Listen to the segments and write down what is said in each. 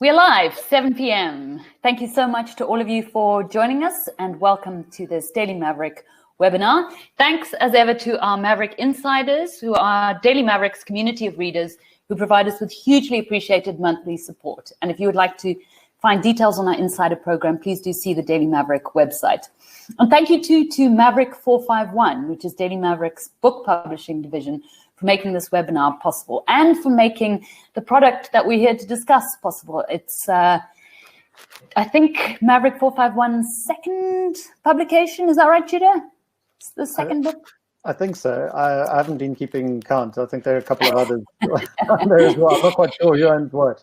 We're live, 7 p.m. Thank you so much to all of you for joining us and welcome to this Daily Maverick webinar. Thanks as ever to our Maverick insiders who are Daily Maverick's community of readers who provide us with hugely appreciated monthly support. And if you would like to find details on our insider program, please do see the Daily Maverick website. And thank you to Maverick 451, which is Daily Maverick's book publishing division, for making this webinar possible and for making the product that we're here to discuss possible. It's, I think, Maverick 451's second publication. Is that right, Tudor? It's the second book? I think so. I haven't been keeping count. I think there are a couple of others on there as well. I'm not quite sure who owns what.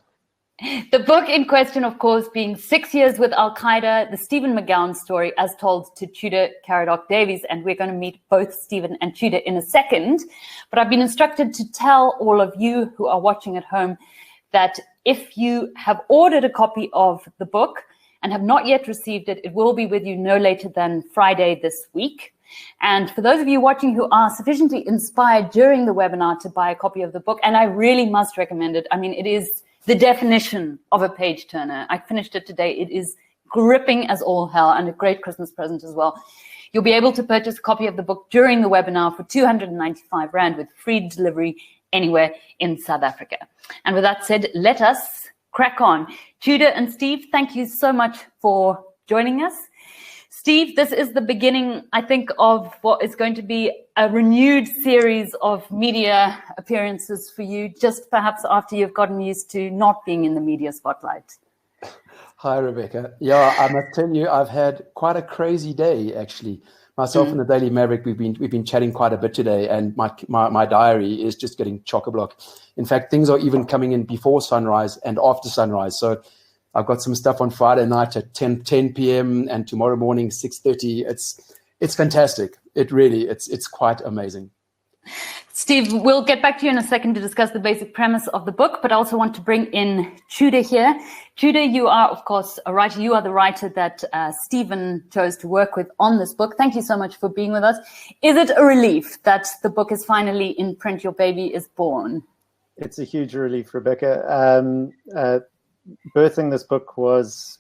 The book in question, of course, being 6 Years with Al-Qaeda, the Stephen McGown Story, as told to Tudor Caradoc-Davies. And we're going to meet both Stephen and Tudor in a second. But I've been instructed to tell all of you who are watching at home that if you have ordered a copy of the book and have not yet received it, it will be with you no later than Friday this week. And for those of you watching who are sufficiently inspired during the webinar to buy a copy of the book, and I really must recommend it. I mean, it is the definition of a page turner. I finished it today. It is gripping as all hell and a great Christmas present as well. You'll be able to purchase a copy of the book during the webinar for 295 Rand with free delivery anywhere in South Africa. And with that said, let us crack on. Tudor and Steve, thank you so much for joining us. Steve, this is the beginning, I think, of what is going to be a renewed series of media appearances for you, just perhaps after you've gotten used to not being in the media spotlight. Hi, Rebecca. Yeah, I must tell you, I've had quite a crazy day, actually. Myself and the Daily Maverick, we've been chatting quite a bit today, and my diary is just getting chock-a-block. In fact, things are even coming in before sunrise and after sunrise. So I've got some stuff on Friday night at 10 p.m. and tomorrow morning 6:30. It's fantastic. It's quite amazing. Steve, we'll get back to you in a second to discuss the basic premise of the book, but I also want to bring in Tudor here. Tudor, you are, of course, a writer. You are the writer that Stephen chose to work with on this book. Thank you so much for being with us. Is it a relief that the book is finally in print? Your baby is born. It's a huge relief, Rebecca. Birthing this book was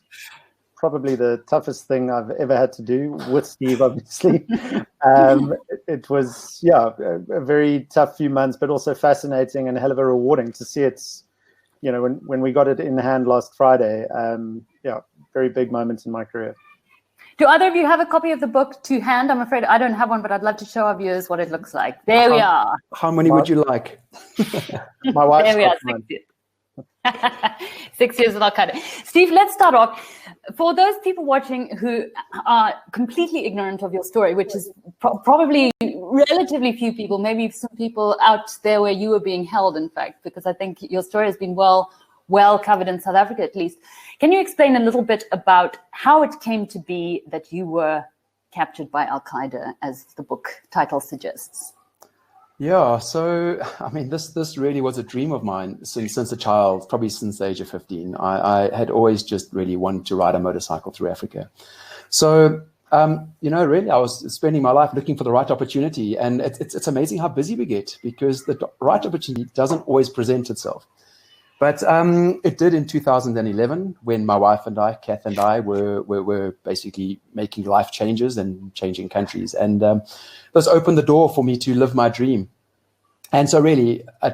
probably the toughest thing I've ever had to do with Steve, obviously. It was, a very tough few months, but also fascinating and a hell of a rewarding to see it, when we got it in hand last Friday. Very big moment in my career. Do either of you have a copy of the book to hand? I'm afraid I don't have one, but I'd love to show our viewers what it looks like. There we are. How many would you like? My wife's there we are. 6 years with Al-Qaeda. Steve, let's start off. For those people watching who are completely ignorant of your story, which is probably relatively few people, maybe some people out there where you were being held, in fact, because I think your story has been well covered in South Africa, at least. Can you explain a little bit about how it came to be that you were captured by Al-Qaeda, as the book title suggests? Yeah, so, I mean, this really was a dream of mine since a child, probably since the age of 15. I had always just really wanted to ride a motorcycle through Africa. So, really, I was spending my life looking for the right opportunity. And it's amazing how busy we get because the right opportunity doesn't always present itself. But it did in 2011 when my wife and I, Kath and I, were basically making life changes and changing countries. And this opened the door for me to live my dream. And so really, I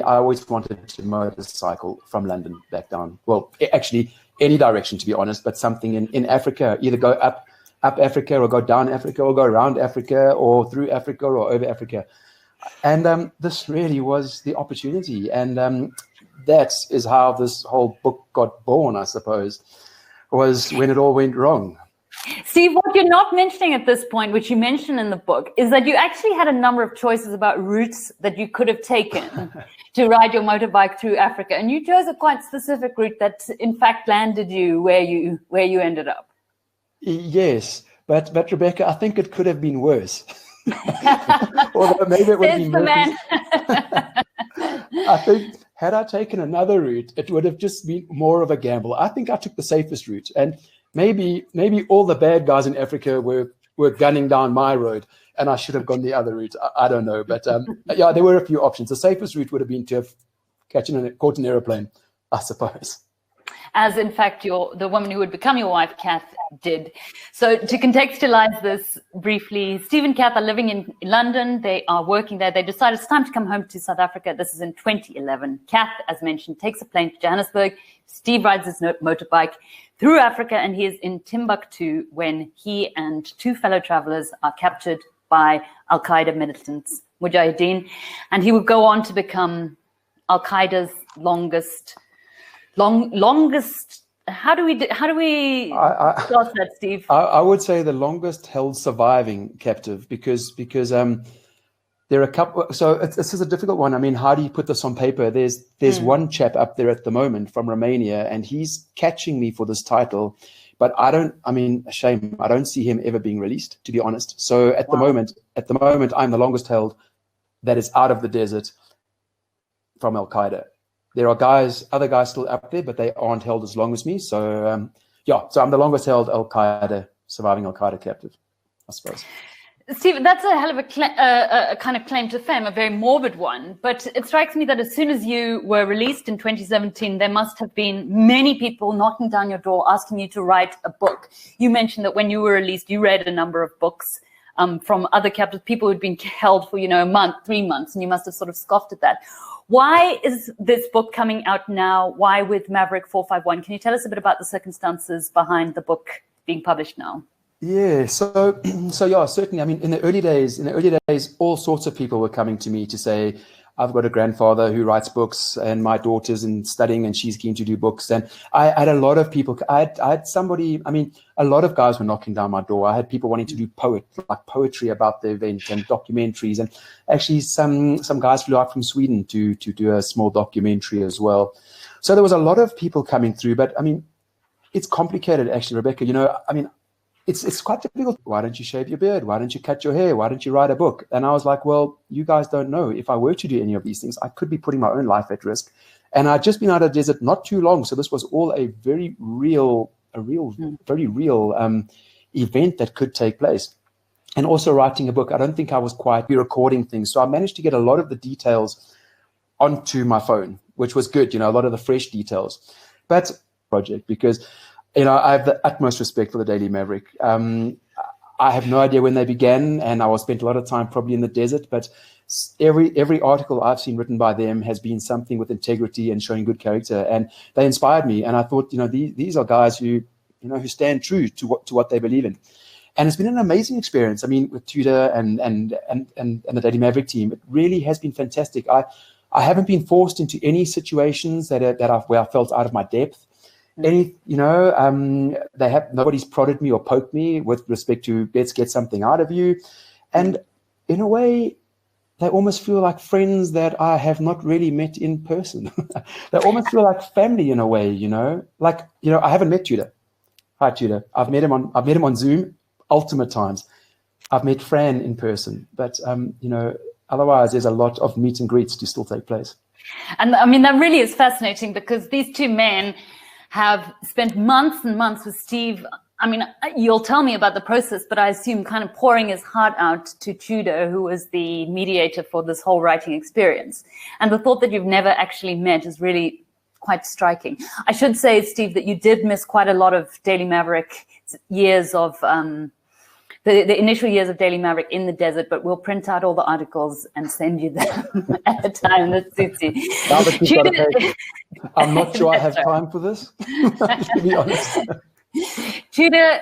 always wanted to motorcycle from London back down. Well, actually, any direction, to be honest, but something in Africa, either go up Africa or go down Africa or go around Africa or through Africa or over Africa. And this really was the opportunity. And that is how this whole book got born, I suppose, was when it all went wrong. Steve, what you're not mentioning at this point, which you mention in the book, is that you actually had a number of choices about routes that you could have taken to ride your motorbike through Africa. And you chose a quite specific route that, in fact, landed you where you ended up. Yes, but Rebecca, I think it could have been worse. Although maybe it would be more. I think had I taken another route, it would have just been more of a gamble. I think I took the safest route, and maybe all the bad guys in Africa were gunning down my road, and I should have gone the other route. I don't know, but there were a few options. The safest route would have been to have caught an airplane, I suppose. as in fact the woman who would become your wife, Kath, did. So to contextualize this briefly, Steve and Kath are living in London. They are working there. They decide it's time to come home to South Africa. This is in 2011. Kath, as mentioned, takes a plane to Johannesburg. Steve rides his motorbike through Africa, and he is in Timbuktu when he and two fellow travelers are captured by Al-Qaeda militants, Mujahideen, and he would go on to become Al-Qaeda's longest. How do we start that, Steve? I would say the longest held surviving captive, because there are a couple. So this is a difficult one. I mean, how do you put this on paper? There's one chap up there at the moment from Romania, and he's catching me for this title, but I don't see him ever being released, to be honest. So at the moment, I'm the longest held that is out of the desert from Al-Qaeda. There are other guys still up there, but they aren't held as long as me. So so I'm the longest held surviving Al-Qaeda captive, I suppose. Steve, that's a hell of a kind of claim to fame, a very morbid one. But it strikes me that as soon as you were released in 2017, there must have been many people knocking down your door asking you to write a book. You mentioned that when you were released, you read a number of books from other captives, people who'd been held for, a month, 3 months, and you must have sort of scoffed at that. Why is this book coming out now? Why with Maverick 451? Can you tell us a bit about the circumstances behind the book being published now? Yeah, so yeah, certainly. I mean, in the early days, all sorts of people were coming to me to say, I've got a grandfather who writes books, and my daughter's studying, and she's keen to do books. And I had a lot of people. I had somebody. I mean, a lot of guys were knocking down my door. I had people wanting to do poetry about the event and documentaries. And actually, some guys flew out from Sweden to do a small documentary as well. So there was a lot of people coming through. But I mean, it's complicated, actually, Rebecca. It's quite difficult. Why don't you shave your beard? Why don't you cut your hair? Why don't you write a book? And I was like, well, you guys don't know. If I were to do any of these things, I could be putting my own life at risk. And I'd just been out of the desert not too long. So this was all a very real event that could take place. And also writing a book, I don't think I was quite recording things. So I managed to get a lot of the details onto my phone, which was good, a lot of the fresh details. But project, because I have the utmost respect for the Daily Maverick. I have no idea when they began, and I spent a lot of time probably in the desert, but every article I've seen written by them has been something with integrity and showing good character, and they inspired me. And I thought, these are guys who stand true to what they believe in. And it's been an amazing experience. I mean, with Tudor and the Daily Maverick team, it really has been fantastic. I haven't been forced into any situations where I felt out of my depth. Nobody's prodded me or poked me with respect to let's get something out of you. And in a way, they almost feel like friends that I have not really met in person. They almost feel like family in a way, I haven't met Tudor. Hi, Tudor. I've met him on Zoom ultimate times. I've met Fran in person, but otherwise there's a lot of meet and greets to still take place. And I mean, that really is fascinating, because these two men have spent months and months with Steve. I mean, you'll tell me about the process, but I assume kind of pouring his heart out to Tudor, who was the mediator for this whole writing experience. And the thought that you've never actually met is really quite striking. I should say, Steve, that you did miss quite a lot of Daily Maverick years of the initial years of Daily Maverick in the desert, but we'll print out all the articles and send you them at a time that suits you. I'm not sure I have time for this, to be honest. Tudor,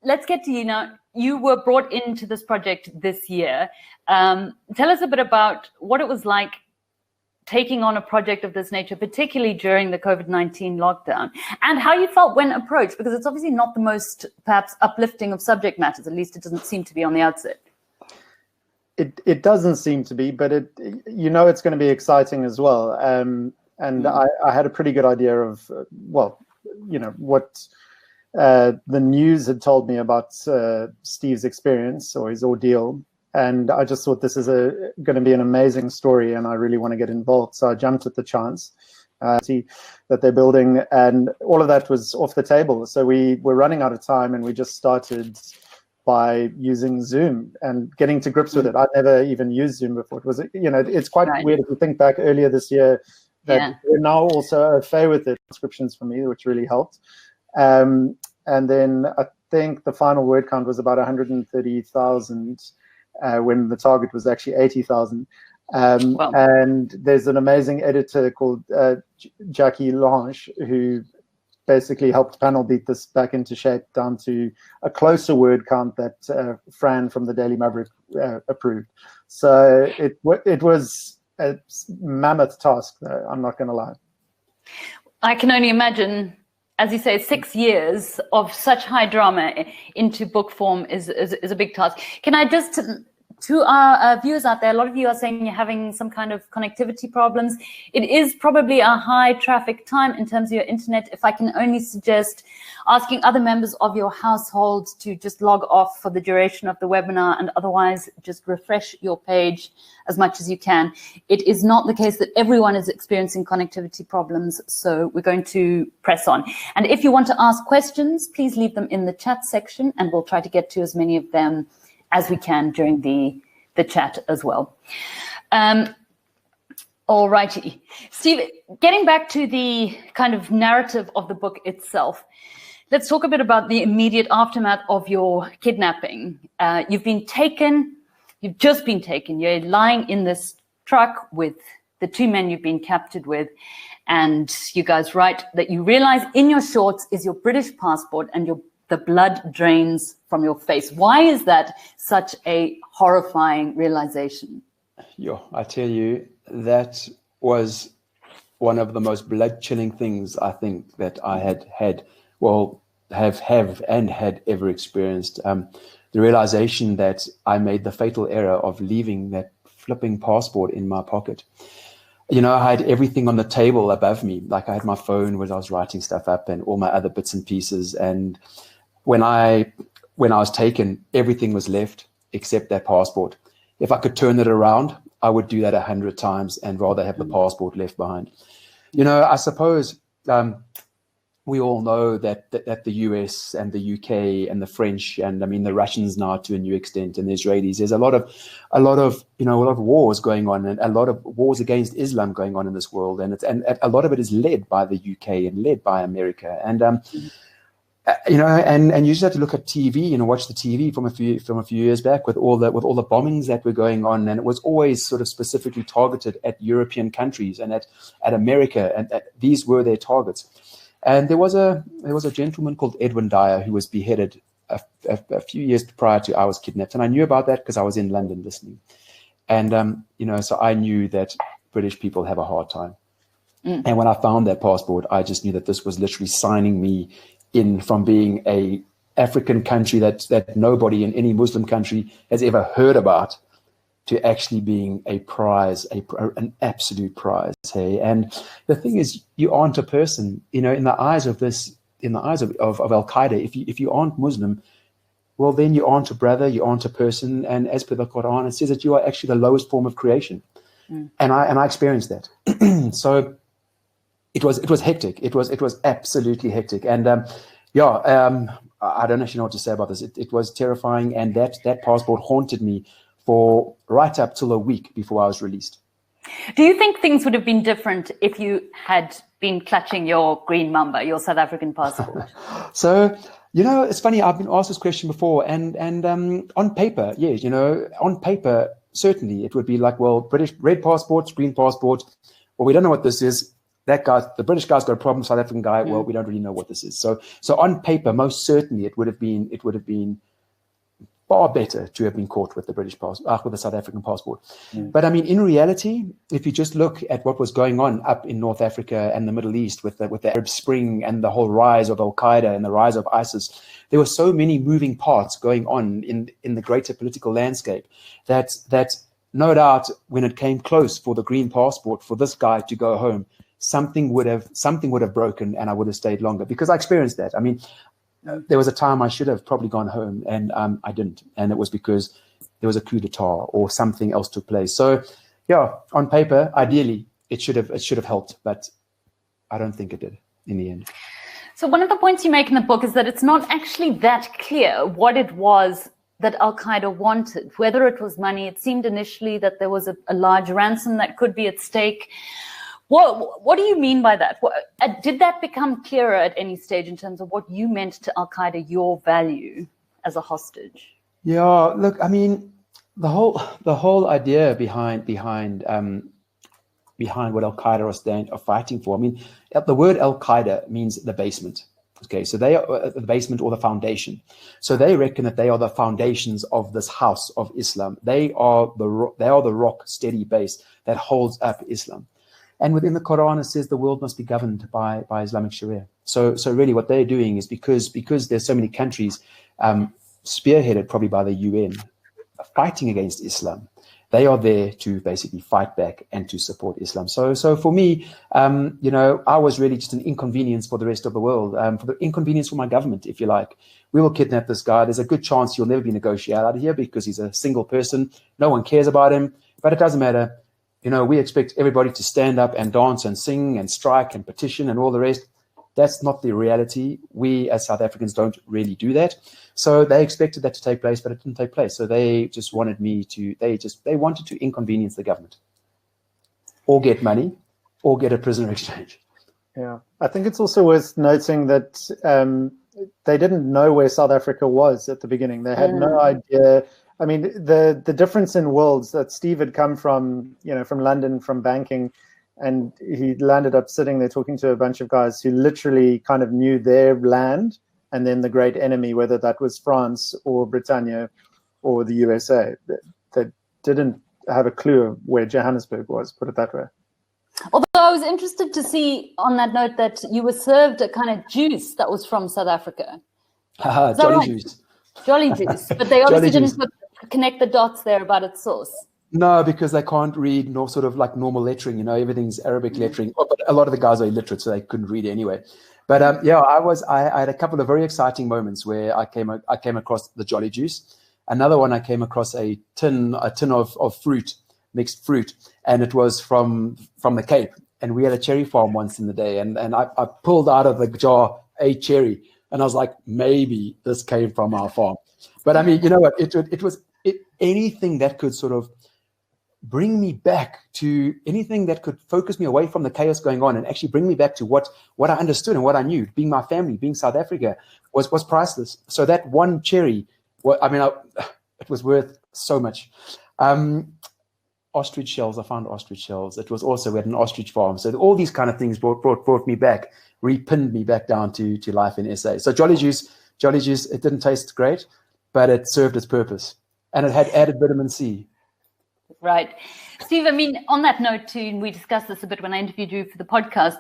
let's get to you now. You were brought into this project this year. Tell us a bit about what it was like taking on a project of this nature, particularly during the COVID-19 lockdown, and how you felt when approached, because it's obviously not the most perhaps uplifting of subject matters, at least it doesn't seem to be on the outset. It doesn't seem to be, but it's going to be exciting as well. I had a pretty good idea of, what the news had told me about Steve's experience or his ordeal. And I just thought this is going to be an amazing story, and I really want to get involved. So I jumped at the chance see that they're building, and all of that was off the table. So we were running out of time, and we just started by using Zoom and getting to grips with it. I'd never even used Zoom before. It was, it's quite weird if you think back earlier this year. we're now also au fait with the transcriptions for me, which really helped. And then I think the final word count was about 130,000 when the target was actually 80,000. Wow. And there's an amazing editor called Jackie Lange, who basically helped panel beat this back into shape down to a closer word count that Fran from the Daily Maverick approved. So it was a mammoth task, though, I'm not going to lie. I can only imagine, as you say, 6 years of such high drama into book form is a big task. Can I just, to our viewers out there, a lot of you are saying you're having some kind of connectivity problems. It is probably a high traffic time in terms of your internet. If I can only suggest asking other members of your household to just log off for the duration of the webinar, and otherwise just refresh your page as much as you can. It is not the case that everyone is experiencing connectivity problems, so we're going to press on. And if you want to ask questions, please leave them in the chat section, and we'll try to get to as many of them as we can during the chat as well. All righty. Steve, getting back to the kind of narrative of the book itself, let's talk a bit about the immediate aftermath of your kidnapping. You've just been taken. You're lying in this truck with the two men you've been captured with, and you guys write that you realize in your shorts is your British passport and the blood drains from your face. Why is that such a horrifying realization? I tell you, that was one of the most blood-chilling things I think that I had ever experienced. The realization that I made the fatal error of leaving that flipping passport in my pocket. You know, I had everything on the table above me. Like I had my phone where I was writing stuff up and all my other bits and pieces. And when I was taken, everything was left except that passport. If I could turn it around, I would do that 100 times and rather have the passport left behind. You know, I suppose we all know that the US and the UK and the French and I mean the Russians now to a new extent and the Israelis, there's a lot of wars going on and a lot of wars against Islam going on in this world, and a lot of it is led by the UK and led by America. And you know, and you just have to look at TV, you know, watch the TV from a few years back with all the bombings that were going on, and it was always sort of specifically targeted at European countries and at America, and these were their targets. And there was a gentleman called Edwin Dyer who was beheaded a few years prior to I was kidnapped, and I knew about that because I was in London listening, and you know, so I knew that British people have a hard time. And when I found that passport, I just knew that this was literally signing me in from being a African country that nobody in any Muslim country has ever heard about to actually being a prize, an absolute prize. Hey, and the thing is, you aren't a person, you know, in the eyes of Al-Qaeda. If you aren't Muslim, well, then you aren't a brother, you aren't a person. And as per the Quran, it says that you are actually the lowest form of creation. And I experienced that. So it was hectic. It was absolutely hectic. And I don't actually know what to say about this. It was terrifying, and that passport haunted me for right up till a week before I was released. Do you think things would have been different if you had been clutching your green mamba, your South African passport? So, you know, it's funny, I've been asked this question before, and on paper, yeah, you know, on paper, certainly it would be like, well, British red passports, green passport. Well, we don't know what this is. That guy, the British guy's got a problem. South African guy, well, we don't really know what this is. So on paper, most certainly, it would have been far better to have been caught with the British passport, with the South African passport. But I mean, in reality, if you just look at what was going on up in North Africa and the Middle East with the Arab Spring and the whole rise of Al-Qaeda and the rise of ISIS, there were so many moving parts going on in the greater political landscape that no doubt when it came close for the green passport for this guy to go home, something would have broken and I would have stayed longer, because I experienced that. I mean, there was a time I should have probably gone home and I didn't. And it was because there was a coup d'etat or something else took place. So yeah, on paper, ideally it should have helped, but I don't think it did in the end. So one of the points you make in the book is that it's not actually that clear what it was that Al-Qaeda wanted, whether it was money. It seemed initially that there was a large ransom that could be at stake. What do you mean by that? Did that become clearer at any stage in terms of what you meant to Al-Qaeda, your value as a hostage? Yeah, look, I mean, the whole idea behind what Al-Qaeda are fighting for. I mean, the word Al-Qaeda means the basement. Okay, so they are the basement or the foundation. So they reckon that they are the foundations of this house of Islam. They are the rock steady base that holds up Islam. And within the Quran, it says the world must be governed by Islamic Sharia. So really what they're doing is because there's so many countries spearheaded probably by the UN fighting against Islam, they are there to basically fight back and to support Islam. So for me, I was really just an inconvenience for the rest of the world, for the inconvenience for my government, if you like. We will kidnap this guy. There's a good chance he'll never be negotiated out of here because he's a single person. No one cares about him, but it doesn't matter. We expect everybody to stand up and dance and sing and strike and petition and all the rest. That's not the reality. We as South Africans don't really do that. So they expected that to take place, but it didn't take place. So they just wanted they wanted to inconvenience the government or get money or get a prisoner exchange. Yeah. I think it's also worth noting that they didn't know where South Africa was at the beginning. They had no idea. I mean, the difference in worlds that Steve had come from, from London, from banking, and he landed up sitting there talking to a bunch of guys who literally kind of knew their land and then the great enemy, whether that was France or Britannia or the USA. They didn't have a clue of where Johannesburg was, put it that way. Although I was interested to see on that note that you were served a kind of juice that was from South Africa. Jolly right? Juice. Jolly juice. But they obviously didn't connect the dots there about its source. No, because they can't read nor sort of like normal lettering, everything's Arabic lettering. But a lot of the guys are illiterate, so they couldn't read anyway. But I had a couple of very exciting moments where I came across the Jolly Juice. Another one, I came across a tin of fruit, mixed fruit, and it was from the Cape. And we had a cherry farm once in the day, and I pulled out of the jar a cherry, and I was like, maybe this came from our farm. But I mean, you know what? It was anything that could sort of bring me back to anything that could focus me away from the chaos going on and actually bring me back to what I understood and what I knew, being my family, being South Africa, was priceless. So that one cherry, it was worth so much. Ostrich shells, I found ostrich shells. It was also, we had an ostrich farm. So all these kind of things brought me back, repinned me back down to life in SA. So Jolly Juice, it didn't taste great, but it served its purpose. And it had added vitamin C. Right. Steve, I mean, on that note too, and we discussed this a bit when I interviewed you for the podcast,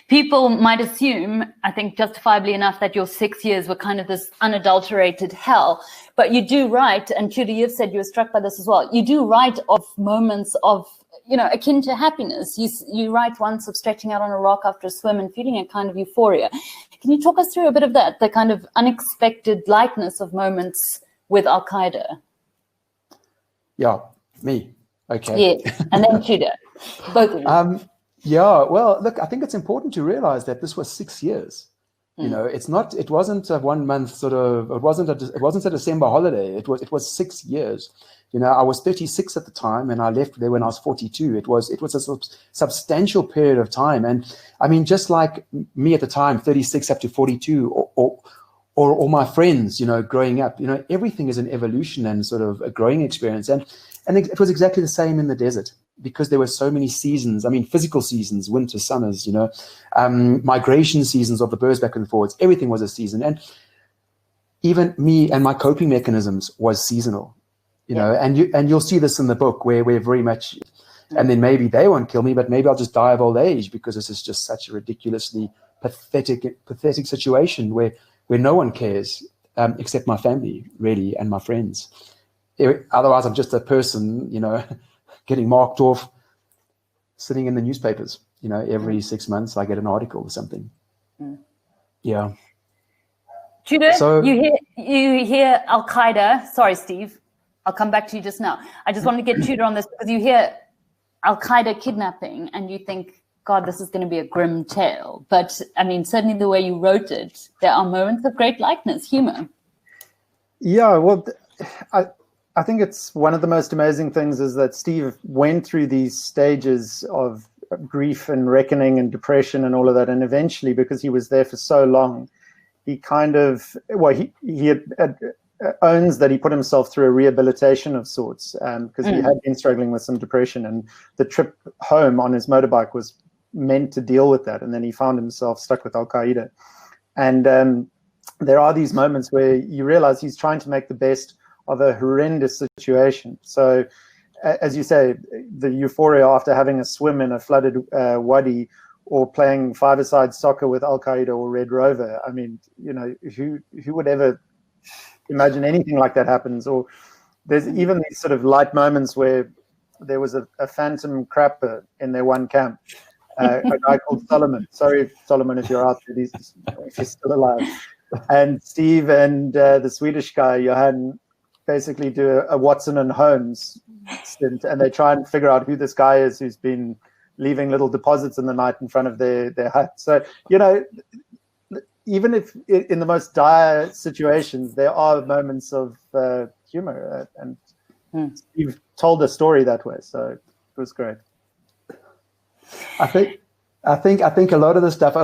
people might assume, I think justifiably enough, that your 6 years were kind of this unadulterated hell. But you do write, and Tudor, you've said you were struck by this as well, you do write of moments of, akin to happiness. You write once of stretching out on a rock after a swim and feeling a kind of euphoria. Can you talk us through a bit of that, the kind of unexpected lightness of moments with Al-Qaeda? Yeah, me. Okay. Yes, and then Tudor, both of you. Yeah, well, look, I think it's important to realize that this was 6 years. It wasn't a 1 month sort of, it wasn't a December holiday. It was 6 years. I was 36 at the time, and I left there when I was 42. It was a substantial period of time. And I mean, just like me at the time, 36 up to 42, or my friends, growing up, everything is an evolution and sort of a growing experience. And it was exactly the same in the desert because there were so many seasons. I mean, physical seasons, winter, summers, migration seasons of the birds back and forwards. Everything was a season. And even me and my coping mechanisms was seasonal, and you'll see this in the book where we're very much, and then maybe they won't kill me, but maybe I'll just die of old age because this is just such a ridiculously pathetic situation where no one cares except my family, really, and my friends. Otherwise, I'm just a person, getting marked off, sitting in the newspapers. Every 6 months I get an article or something. Yeah. Tudor, so, you hear Al-Qaeda. Sorry, Steve. I'll come back to you just now. I just wanted to get Tudor on this because you hear Al-Qaeda kidnapping and you think, God, this is going to be a grim tale. But, I mean, certainly the way you wrote it, there are moments of great likeness, humor. Yeah, well, I think it's one of the most amazing things is that Steve went through these stages of grief and reckoning and depression and all of that. And eventually, because he was there for so long, he kind of, he owns that he put himself through a rehabilitation of sorts, because he had been struggling with some depression, and the trip home on his motorbike was meant to deal with that. And then he found himself stuck with Al-Qaeda. And there are these moments where you realize he's trying to make the best of a horrendous situation. So, as you say, the euphoria after having a swim in a flooded wadi, or playing five-a-side soccer with Al-Qaeda or Red Rover. I mean, who would ever imagine anything like that happens? Or there's even these sort of light moments where there was a phantom crapper in their one camp, a guy called Solomon. Sorry, Solomon, if you're out there, if you're still alive. And Steve and the Swedish guy, Johan, basically do a Watson and Holmes stint, and they try and figure out who this guy is who's been leaving little deposits in the night in front of their hut. So, even if in the most dire situations, there are moments of humor, and Steve told the story that way. So it was great. I think a lot of the stuff,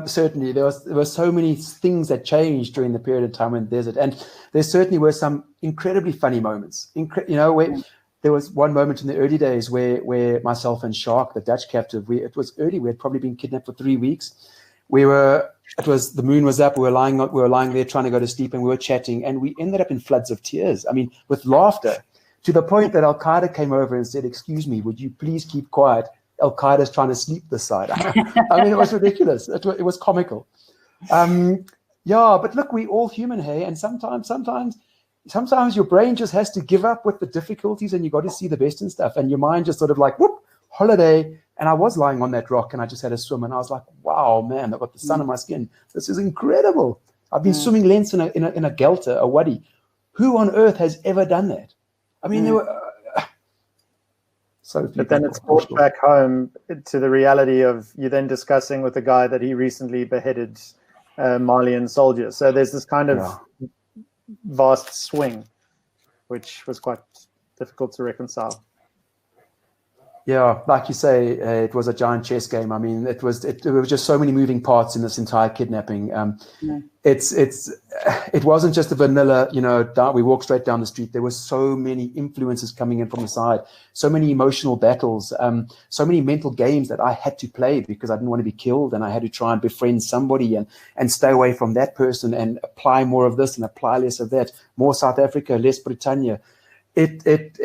certainly there were so many things that changed during the period of time in the desert. And there certainly were some incredibly funny moments, where there was one moment in the early days where myself and Shark, the Dutch captive, it was early. We had probably been kidnapped for 3 weeks. The moon was up. We were lying there trying to go to sleep, and we were chatting, and we ended up in floods of tears. I mean, with laughter, to the point that Al-Qaeda came over and said, "Excuse me, would you please keep quiet? Al-Qaeda's trying to sleep this side." I mean, it was ridiculous. It was comical. But look, we all human, hey, and sometimes your brain just has to give up with the difficulties, and you got to see the best in stuff, and your mind just sort of like, whoop, holiday. And I was lying on that rock, and I just had a swim, and I was like, wow, man, I've got the sun on my skin. This is incredible. I've been swimming lengths in a gelter, a wadi. Who on earth has ever done that? I mean, there were but then it's brought back home to the reality of you then discussing with a guy that he recently beheaded Malian soldiers. So there's this kind of vast swing, which was quite difficult to reconcile. Yeah, like you say, it was a giant chess game. I mean, there were just so many moving parts in this entire kidnapping. It wasn't just a vanilla, we walked straight down the street. There were so many influences coming in from the side, so many emotional battles, so many mental games that I had to play because I didn't want to be killed, and I had to try and befriend somebody and stay away from that person and apply more of this and apply less of that, more South Africa, less Britannia. It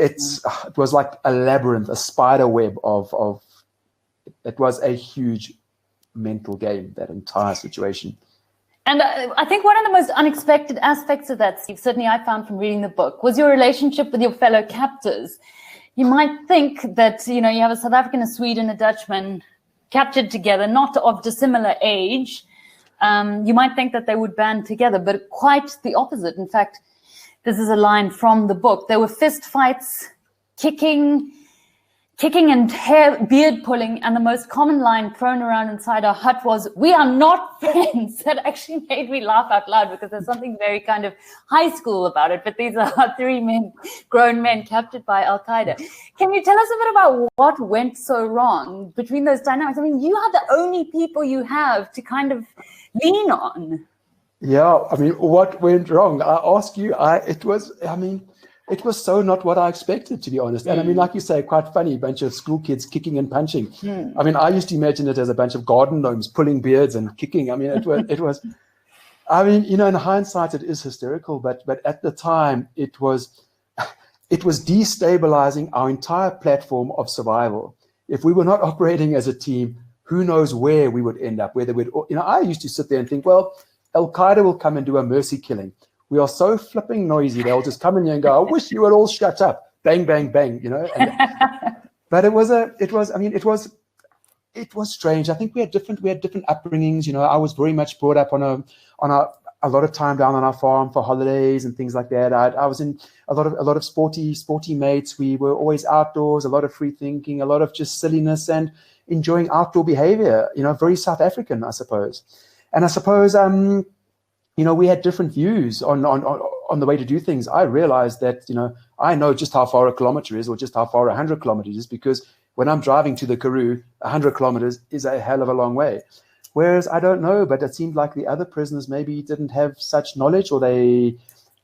was like a labyrinth, a spider web of it was a huge mental game, that entire situation. And I think one of the most unexpected aspects of that, Steve, certainly I found from reading the book, was your relationship with your fellow captors. You might think that, you have a South African, a Swede, and a Dutchman captured together, not of dissimilar age. You might think that they would band together, but quite the opposite. In fact, this is a line from the book. There were fist fights, kicking and beard pulling, and the most common line thrown around inside our hut was, "We are not friends." That actually made me laugh out loud because there's something very kind of high school about it. But these are three grown men captured by Al-Qaeda. Can you tell us a bit about what went so wrong between those dynamics? I mean, you are the only people you have to kind of lean on. Yeah, I mean, what went wrong? I ask you, it was so not what I expected, to be honest. And I mean, like you say, quite funny, bunch of school kids kicking and punching. I mean, I used to imagine it as a bunch of garden gnomes pulling beards and kicking. I mean, it was, I mean, in hindsight, it is hysterical, but at the time, it was destabilizing our entire platform of survival. If we were not operating as a team, who knows where we would end up, whether we'd, I used to sit there and think, well, Al-Qaeda will come and do a mercy killing. We are so flipping noisy. They'll just come in here and go, "I wish you would all shut up." Bang, bang, bang, But it was strange. I think we had different upbringings. I was very much brought up on a lot of time down on our farm for holidays and things like that. I was in a lot of sporty mates. We were always outdoors, a lot of free thinking, a lot of just silliness and enjoying outdoor behavior, very South African, I suppose. And I suppose, we had different views on the way to do things. I realized that, I know just how far a kilometer is or just how far 100 kilometers is because when I'm driving to the Karoo, 100 kilometers is a hell of a long way. Whereas I don't know, but it seemed like the other prisoners maybe didn't have such knowledge, or they,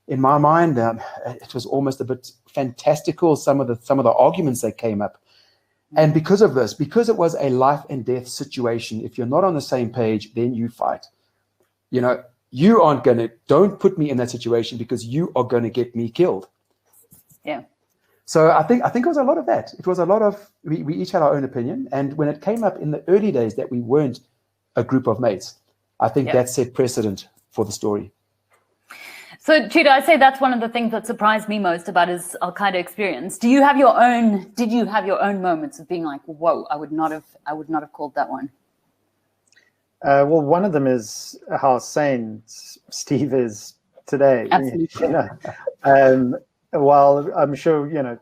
in my mind, it was almost a bit fantastical, some of the arguments that came up. And because of this, because it was a life and death situation, if you're not on the same page, then you fight. You know, you aren't going to, don't put me in that situation because you are going to get me killed. Yeah. So I think it was a lot of that. It was a lot of, we each had our own opinion. And when it came up in the early days that we weren't a group of mates, I think that set precedent for the story. So, Tudor, I'd say that's one of the things that surprised me most about his Al-Qaeda experience. Did you have your own moments of being like, whoa, I would not have called that one? Well, one of them is how sane Steve is today. Absolutely. You know? While I'm sure, you know,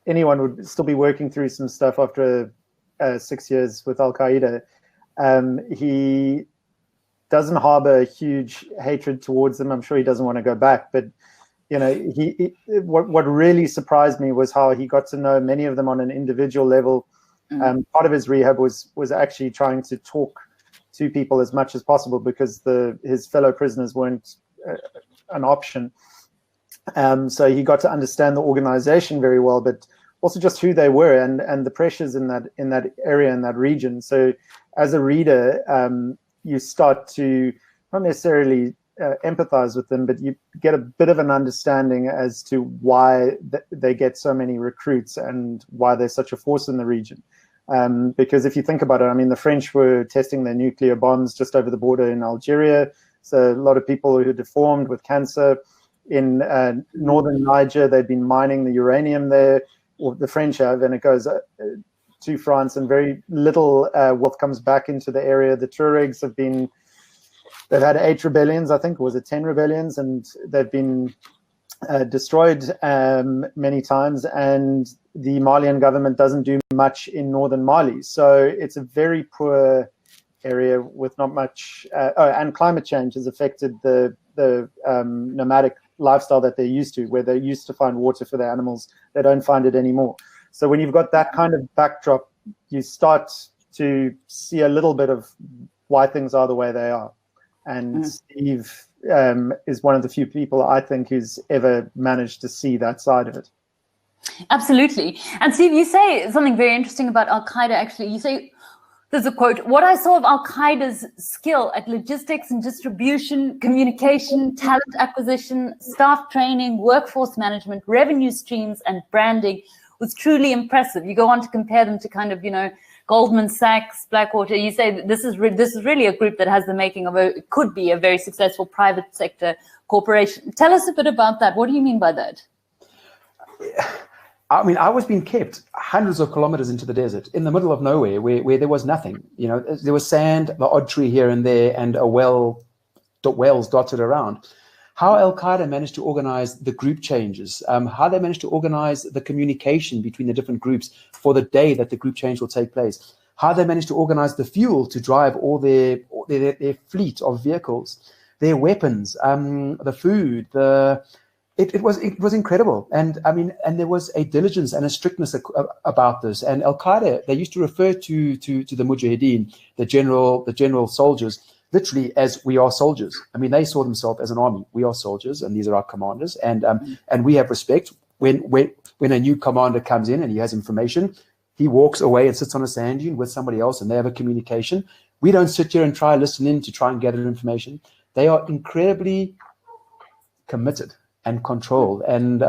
anyone would still be working through some stuff after 6 years with Al-Qaeda, he doesn't harbor a huge hatred towards them. I'm sure he doesn't want to go back, but you know, what really surprised me was how he got to know many of them on an individual level. Part of his rehab was actually trying to talk to people as much as possible because his fellow prisoners weren't an option. So he got to understand the organization very well, but also just who they were and the pressures in that area, in that region. So as a reader, you start to not necessarily empathize with them, but you get a bit of an understanding as to why they get so many recruits and why they're such a force in the region. Because if you think about it, I mean, the French were testing their nuclear bombs just over the border in Algeria. So a lot of people who deformed with cancer. In northern Niger, they've been mining the uranium there, or the French have, and it goes to France, and very little wealth comes back into the area. The Tuaregs they've had 8 rebellions, I think, or was it 10 rebellions, and they've been destroyed many times, and the Malian government doesn't do much in northern Mali. So it's a very poor area with not much, and climate change has affected the nomadic lifestyle that they're used to, where they used to find water for their animals. They don't find it anymore. So when you've got that kind of backdrop, you start to see a little bit of why things are the way they are. And Steve is one of the few people I think who's ever managed to see that side of it. Absolutely. And Steve, you say something very interesting about Al-Qaeda, actually. You say, there's a quote, "What I saw of Al-Qaeda's skill at logistics and distribution, communication, talent acquisition, staff training, workforce management, revenue streams, and branding was truly impressive." You go on to compare them to kind of, you know, Goldman Sachs, Blackwater. You say that this is really a group that has the making of could be a very successful private sector corporation. Tell us a bit about that. What do you mean by that? I mean, I was being kept hundreds of kilometers into the desert, in the middle of nowhere, where there was nothing. You know, there was sand, the odd tree here and there, and wells dotted around. How Al-Qaeda managed to organize the group changes, how they managed to organize the communication between the different groups for the day that the group change will take place, how they managed to organize the fuel to drive all their fleet of vehicles, their weapons, the food, It was incredible, and I mean, and there was a diligence and a strictness about this. And Al-Qaeda, they used to refer to the Mujahideen, the general soldiers, literally as "we are soldiers." I mean, they saw themselves as an army. We are soldiers, and these are our commanders, and we have respect. When a new commander comes in and he has information, he walks away and sits on a sand dune with somebody else, and they have a communication. We don't sit here and try listen in to try and gather information. They are incredibly committed and controlled. And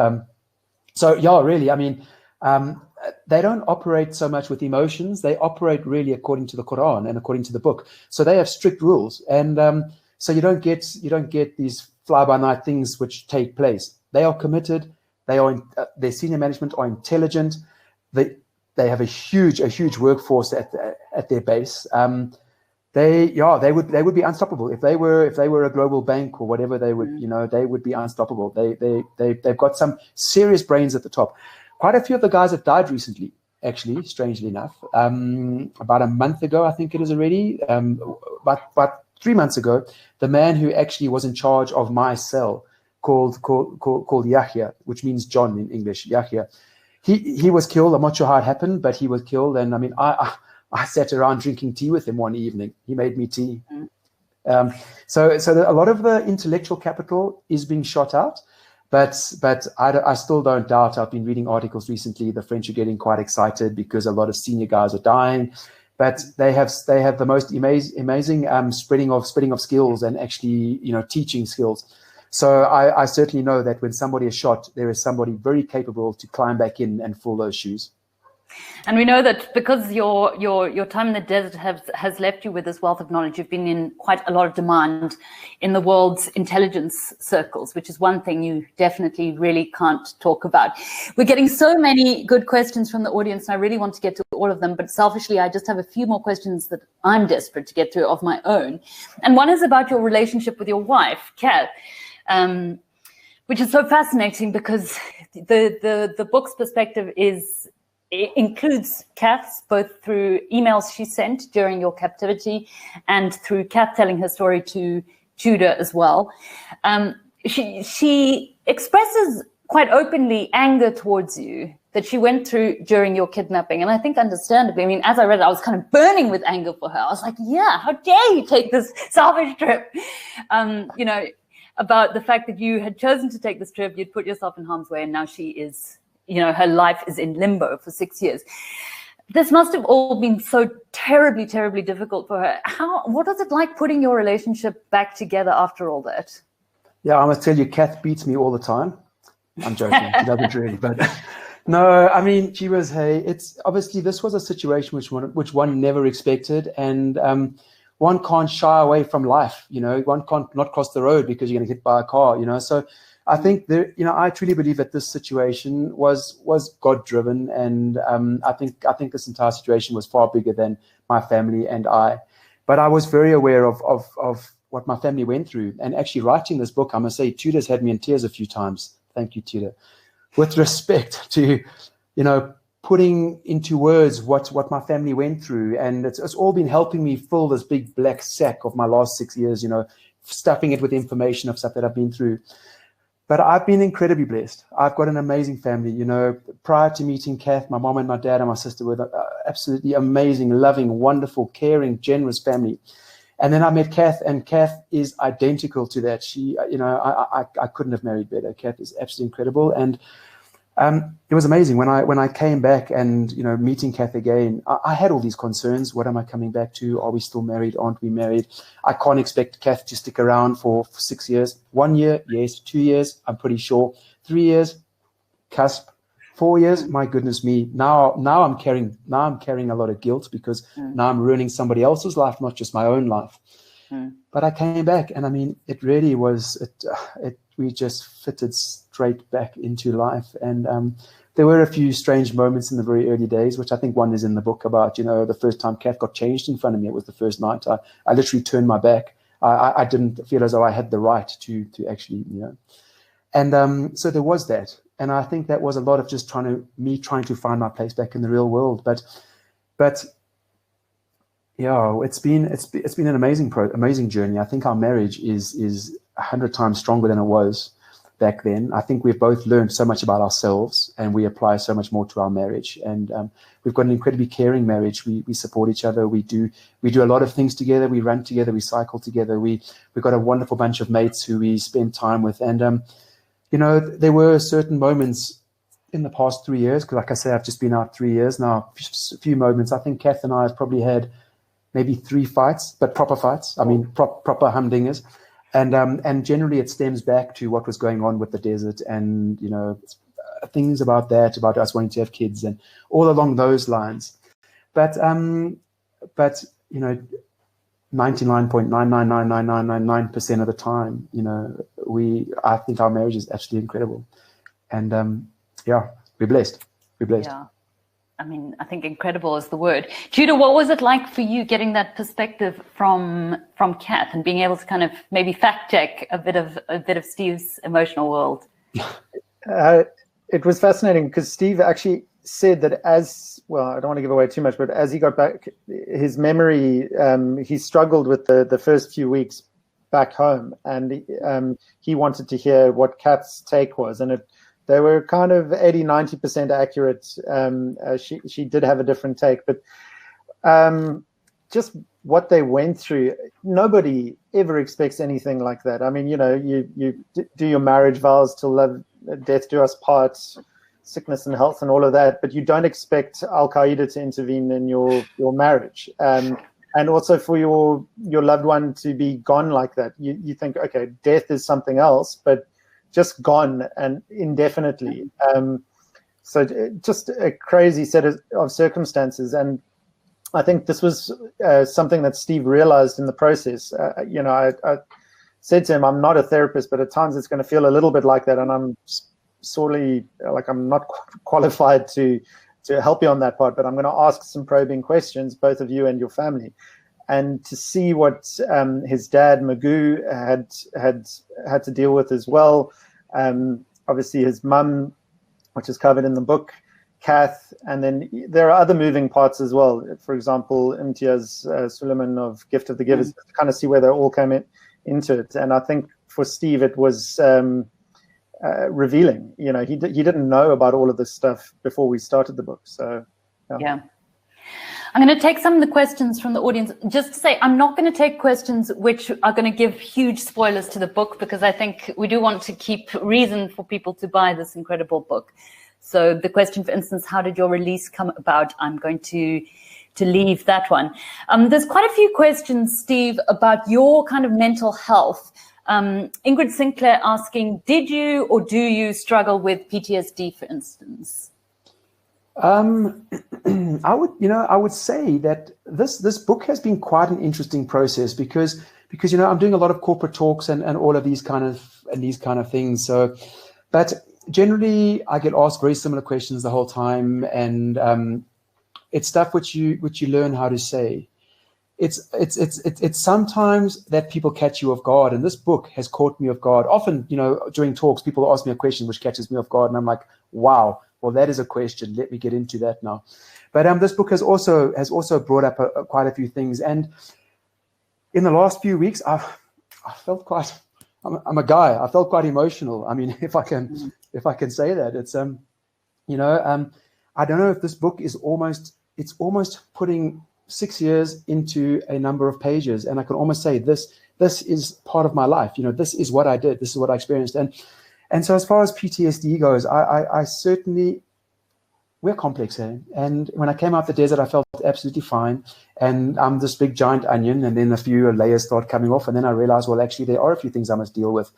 so, yeah, really, I mean, they don't operate so much with emotions. They operate really according to the Quran and according to the book. So they have strict rules. And so you don't get these fly-by-night things which take place. They are committed. Their senior management are intelligent. They have a huge workforce at their base. They would be unstoppable if they were a global bank or whatever. They would be unstoppable. They've got some serious brains at the top. Quite a few of the guys have died recently, actually, strangely enough. About a month ago, I think it is already. But 3 months ago, the man who actually was in charge of my cell, called Yahya, which means John in English, Yahya. he was killed. I'm not sure how it happened, but he was killed. And I mean, I sat around drinking tea with him one evening. He made me tea. So a lot of the intellectual capital is being shot out, but I still don't doubt. I've been reading articles recently. The French are getting quite excited because a lot of senior guys are dying, but they have the most amazing spreading of skills and actually teaching skills. So I certainly know that when somebody is shot, there is somebody very capable to climb back in and fill those shoes. And we know that because your time in the desert has left you with this wealth of knowledge, you've been in quite a lot of demand in the world's intelligence circles, which is one thing you definitely really can't talk about. We're getting so many good questions from the audience, and I really want to get to all of them. But selfishly, I just have a few more questions that I'm desperate to get to of my own. And one is about your relationship with your wife, Kath. Which is so fascinating because the book's perspective includes Kath's, both through emails she sent during your captivity and through Kath telling her story to Tudor as well. She expresses quite openly anger towards you that she went through during your kidnapping. And I think understandably, I mean, as I read it, I was kind of burning with anger for her. I was like, yeah, how dare you take this salvage trip? About the fact that you had chosen to take this trip, you'd put yourself in harm's way, and now she is, her life is in limbo for 6 years. This must have all been so terribly, terribly difficult for her. What was it like putting your relationship back together after all that? Yeah, I must tell you, Kath beats me all the time. I'm joking. She doesn't really, but no, I mean, she was, it's obviously this was a situation which one never expected, and one can't shy away from life, one can't not cross the road because you're going to get hit by a car, So I think I truly believe that this situation was God driven, and I think this entire situation was far bigger than my family and I. But I was very aware of what my family went through, and actually writing this book, I must say, Tudor's had me in tears a few times. Thank you, Tudor. With respect to, putting into words what my family went through, and it's all been helping me fill this big black sack of my last 6 years, stuffing it with information of stuff that I've been through. But I've been incredibly blessed. I've got an amazing family. Prior to meeting Kath, my mom and my dad and my sister were absolutely amazing, loving, wonderful, caring, generous family. And then I met Kath, and Kath is identical to that. She, I couldn't have married better. Kath is absolutely incredible, and it was amazing when I came back and meeting Kath again. I had all these concerns. What am I coming back to? Are we still married? Aren't we married? I can't expect Kath to stick around for 6 years. 1 year, yes. 2 years, I'm pretty sure. 3 years, cusp. 4 years, my goodness me. Now I'm carrying a lot of guilt because now I'm ruining somebody else's life, not just my own life. But I came back, and I mean, it really was. We just fitted straight back into life, and there were a few strange moments in the very early days, which I think one is in the book about. The first time Kath got changed in front of me, it was the first night. I literally turned my back. I didn't feel as though I had the right to actually, and so there was that, and I think that was a lot of just trying to find my place back in the real world, but. Yeah, it's been an amazing journey. I think our marriage is 100 times stronger than it was back then. I think we've both learned so much about ourselves, and we apply so much more to our marriage. And we've got an incredibly caring marriage. We support each other. We do a lot of things together. We run together. We cycle together. We've got a wonderful bunch of mates who we spend time with. And there were certain moments in the past 3 years, because like I say, I've just been out 3 years now. A few moments. I think Kath and I have probably had maybe 3 fights, but proper fights. I mean, proper humdingers. And generally it stems back to what was going on with the desert and, things about us wanting to have kids and all along those lines. But 99.999999% of the time, I think our marriage is absolutely incredible. And we're blessed. Yeah. I mean, I think incredible is the word. Tudor, what was it like for you getting that perspective from Kath and being able to kind of maybe fact check a bit of Steve's emotional world? It was fascinating because Steve actually said that I don't want to give away too much, but as he got back, his memory, he struggled with the first few weeks back home, and he wanted to hear what Kath's take was, and They were kind of 80-90% accurate. She did have a different take, but just what they went through, nobody ever expects anything like that. I mean, you do your marriage vows till love, death do us part, sickness and health and all of that, but you don't expect Al-Qaeda to intervene in your marriage. And also for your loved one to be gone like that. You think, okay, death is something else, but just gone and indefinitely. So just a crazy set of circumstances. And I think this was something that Steve realized in the process. I said to him, I'm not a therapist, but at times it's going to feel a little bit like that. And I'm sorely, like, I'm not qualified to help you on that part, but I'm going to ask some probing questions, both of you and your family, and to see what his dad, Magoo, had to deal with as well. Obviously his mum, which is covered in the book, Kath, and then there are other moving parts as well. For example, Imtiaz Suleiman of Gift of the Givers, to kind of see where they all came into it. And I think for Steve, it was revealing. He didn't know about all of this stuff before we started the book. So yeah. I'm going to take some of the questions from the audience. Just to say, I'm not going to take questions which are going to give huge spoilers to the book, because I think we do want to keep reason for people to buy this incredible book. So the question, for instance, how did your release come about? I'm going to leave that one. There's quite a few questions, Steve, about your kind of mental health. Ingrid Sinclair asking, did you or do you struggle with PTSD, for instance? I would say that this book has been quite an interesting process because I'm doing a lot of corporate talks and all of these kind of things. So, but generally I get asked very similar questions the whole time, and it's stuff which you learn how to say. It's sometimes that people catch you off guard, and this book has caught me off guard. Often, during talks, people ask me a question which catches me off guard, and I'm like, wow. Well, that is a question. Let me get into that now. But this book has also brought up quite a few things. And in the last few weeks, I felt quite. I'm a guy. I felt quite emotional. I mean, if I can say that, it's I don't know if this book is almost putting 6 years into a number of pages, and I can almost say this is part of my life. This is what I did. This is what I experienced. And so as far as PTSD goes, I certainly, we're complex here. And when I came out the desert, I felt absolutely fine. And I'm this big giant onion, and then a few layers start coming off. And then I realized, well, actually, there are a few things I must deal with.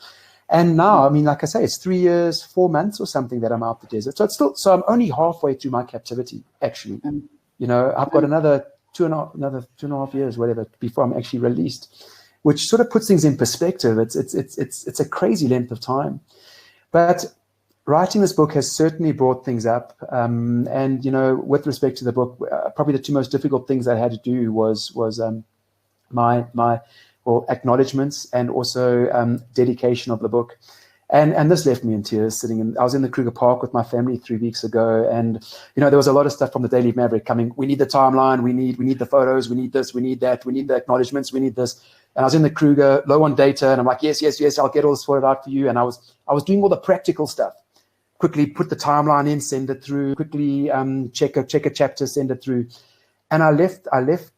And now, I mean, like I say, it's 3 years, 4 months or something that I'm out the desert. So I'm only halfway through my captivity, actually. I've got another two and a half years, whatever, before I'm actually released, which sort of puts things in perspective. It's a crazy length of time. But writing this book has certainly brought things up. And, with respect to the book, probably the two most difficult things I had to do was my acknowledgements and also dedication of the book. And this left me in tears I was in the Kruger Park with my family 3 weeks ago. And, there was a lot of stuff from the Daily Maverick coming. We need the timeline. We need the photos. We need this. We need that. We need the acknowledgements. We need this. And I was in the Kruger, low on data, and I'm like, yes, I'll get all this sorted out for you. And I was doing all the practical stuff. Quickly put the timeline in, send it through. Quickly check a chapter, send it through. And I left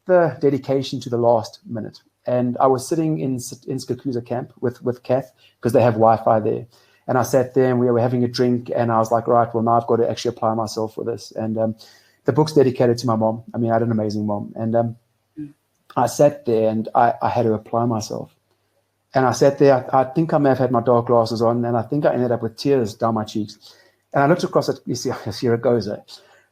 the dedication to the last minute. And I was sitting in Skakusa camp with Kath, because they have Wi-Fi there. And I sat there and we were having a drink, and I was like, right, well, now I've got to actually apply myself for this. And the book's dedicated to my mom. I mean, I had an amazing mom. And I sat there and I had to apply myself. And I sat there, I think I may have had my dark glasses on, and I think I ended up with tears down my cheeks. And I looked across at, you see, here it goes.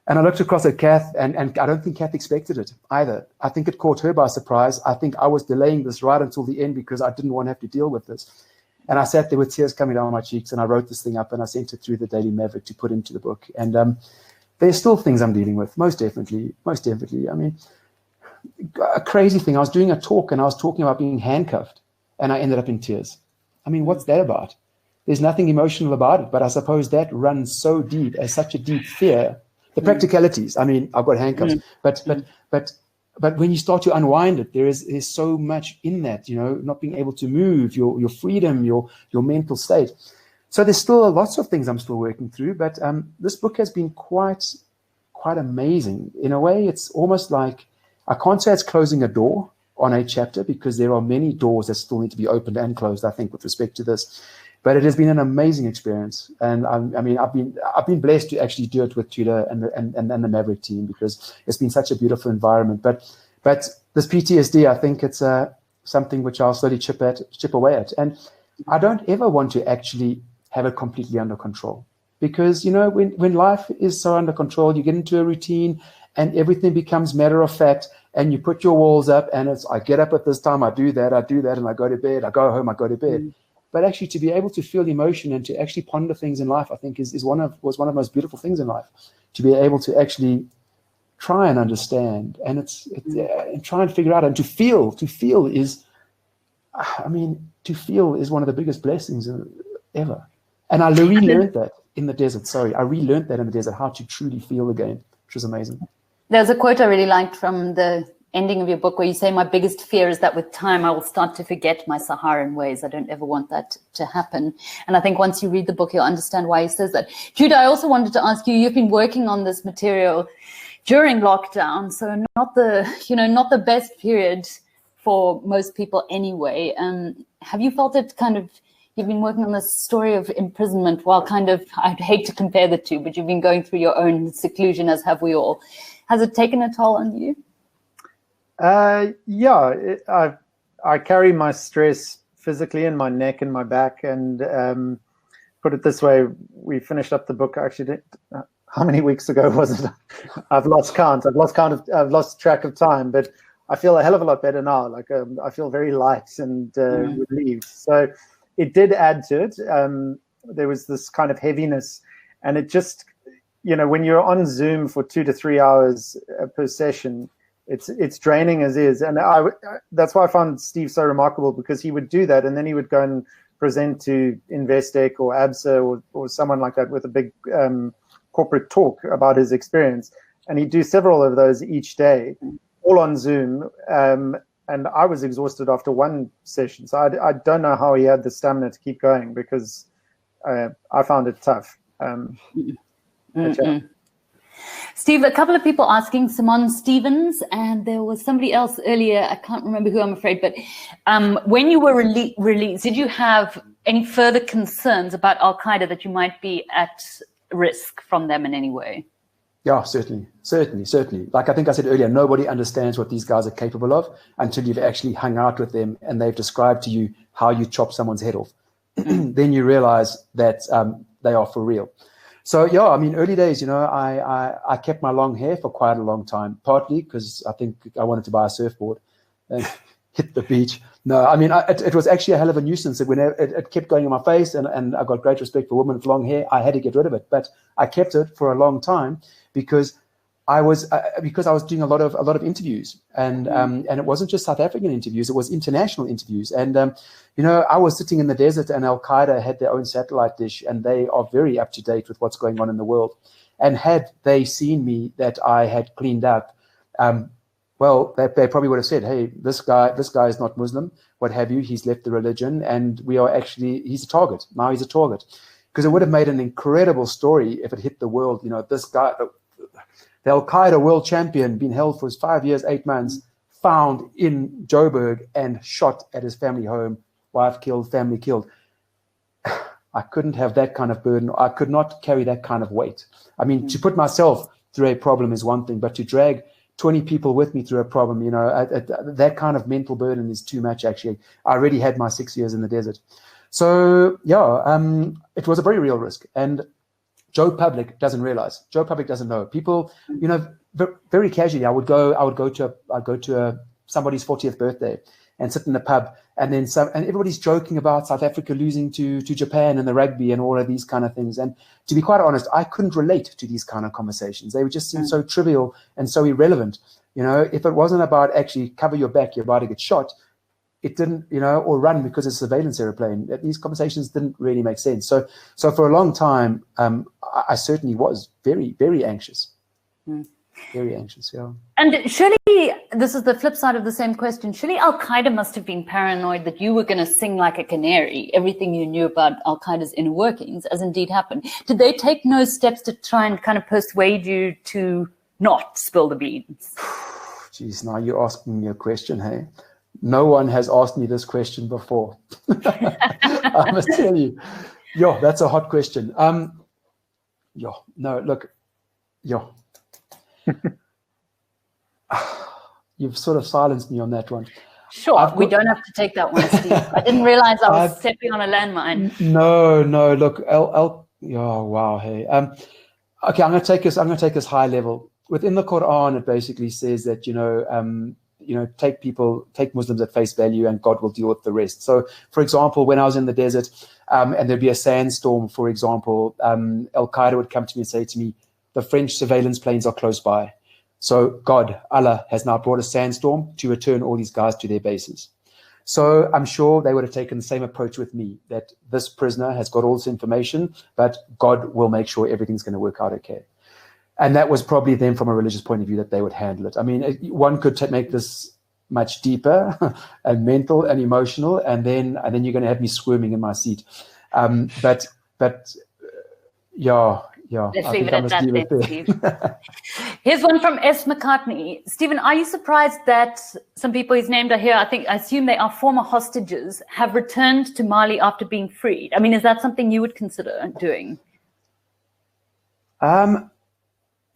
And I looked across at Kath, and I don't think Kath expected it either. I think it caught her by surprise. I think I was delaying this right until the end because I didn't want to have to deal with this. And I sat there with tears coming down my cheeks, and I wrote this thing up, and I sent it through the Daily Maverick to put into the book. And there's still things I'm dealing with, most definitely. I mean, a crazy thing. I was doing a talk, and I was talking about being handcuffed, and I ended up in tears. I mean, what's that about? There's nothing emotional about it, but I suppose that runs so deep, as such a deep fear. The practicalities. I mean, I've got handcuffs, but when you start to unwind it, there's so much in that, not being able to move, your freedom, your mental state. So there's still lots of things I'm still working through, but this book has been quite amazing. In a way, it's almost like, I can't say it's closing a door on a chapter, because there are many doors that still need to be opened and closed, I think, with respect to this. But it has been an amazing experience, and I mean, I've been blessed to actually do it with Tudor and the Maverick team, because it's been such a beautiful environment. But this PTSD, I think it's something which I'll slowly chip away at, and I don't ever want to actually have it completely under control, because when life is so under control, you get into a routine and everything becomes matter of fact, and you put your walls up, and it's, I get up at this time, I do that, and I go to bed, I go home, I go to bed. But actually, to be able to feel emotion and to actually ponder things in life, I think was one of the most beautiful things in life. To be able to actually try and understand, and and try and figure out, and to feel is, to feel is one of the biggest blessings ever. And I relearned that in the desert. I relearned that in the desert, how to truly feel again, which was amazing. There's a quote I really liked from the ending of your book where you say, my biggest fear is that with time I will start to forget my Saharan ways. I don't ever want that to happen. And I think once you read the book, you'll understand why he says that. Judah, I also wanted to ask you, you've been working on this material during lockdown, so not the best period for most people anyway. Have you felt it you've been working on this story of imprisonment while I'd hate to compare the two, but you've been going through your own seclusion, as have we all. Has it taken a toll on you? Yeah, I carry my stress physically in my neck and my back, and put it this way, we finished up the book. Actually, how many weeks ago was it? I've lost count. I've lost track of time, but I feel a hell of a lot better now. Like I feel very light and relieved. So it did add to it. There was this kind of heaviness, and it just, when you're on Zoom for 2 to 3 hours per session, it's draining as is. And that's why I found Steve so remarkable, because he would do that, and then he would go and present to Investec or ABSA or someone like that with a big corporate talk about his experience. And he'd do several of those each day, all on Zoom. And I was exhausted after one session. So I don't know how he had the stamina to keep going, because I found it tough. Steve, a couple of people asking, Simone Stevens, and there was somebody else earlier, I can't remember who, I'm afraid, but when you were released, did you have any further concerns about Al-Qaeda, that you might be at risk from them in any way? Yeah, certainly. Like I think I said earlier, nobody understands what these guys are capable of until you've actually hung out with them and they've described to you how you chop someone's head off. Then you realize that they are for real. So yeah, early days, I kept my long hair for quite a long time, partly because I think I wanted to buy a surfboard and hit the beach. No, it was actually a hell of a nuisance. When it kept going in my face, and I got great respect for women with long hair, I had to get rid of it. But I kept it for a long time because I was doing a lot of interviews, and it wasn't just South African interviews; it was international interviews. And I was sitting in the desert, and Al-Qaeda had their own satellite dish, and they are very up to date with what's going on in the world. And had they seen me that I had cleaned up, well, they probably would have said, "Hey, this guy is not Muslim. What have you? He's left the religion, and he's a target. Now he's a target." Because it would have made an incredible story if it hit the world. This guy, the Al-Qaeda world champion, been held for 5 years, 8 months, found in Joburg and shot at his family home, wife killed, family killed. I couldn't have that kind of burden. I could not carry that kind of weight. To put myself through a problem is one thing, but to drag 20 people with me through a problem, that kind of mental burden is too much, actually. I already had my 6 years in the desert. So, yeah, it was a very real risk. And Joe Public doesn't realize. Joe Public doesn't know. People, very casually, I would go to somebody's 40th birthday and sit in a pub, and everybody's joking about South Africa losing to Japan and the rugby and all of these kind of things. And to be quite honest, I couldn't relate to these kind of conversations. They would just seem so trivial and so irrelevant. If it wasn't about actually cover your back, you're about to get shot, it didn't, or run because it's a surveillance airplane. These conversations didn't really make sense. So for a long time, I certainly was very, very anxious. Very anxious, yeah. And surely, this is the flip side of the same question, surely Al-Qaeda must have been paranoid that you were going to sing like a canary, everything you knew about Al-Qaeda's inner workings, as indeed happened. Did they take no steps to try and kind of persuade you to not spill the beans? Geez, now you're asking me a question, hey? No one has asked me this question before. I must tell you. Yeah, that's a hot question. You've sort of silenced me on that one. Sure, we don't have to take that one, Steve. I didn't realize I was stepping on a landmine. No. Look, oh wow, hey. Okay, I'm going to take this high level. Within the Quran, it basically says that take Muslims at face value, and God will deal with the rest. So, for example, when I was in the desert, and there'd be a sandstorm, for example, Al-Qaeda would come to me and say to me, "The French surveillance planes are close by. So Allah has now brought a sandstorm to return all these guys to their bases." So I'm sure they would have taken the same approach with me, that this prisoner has got all this information, but God will make sure everything's going to work out okay. And that was probably then, from a religious point of view, that they would handle it. I mean, one could make this much deeper and mental and emotional, and then you're going to have me squirming in my seat. But yeah. Let's leave it at that then, Steve. Here's one from S. McCartney. Stephen, are you surprised that some people he's named are here? I assume they are former hostages, have returned to Mali after being freed. I mean, is that something you would consider doing?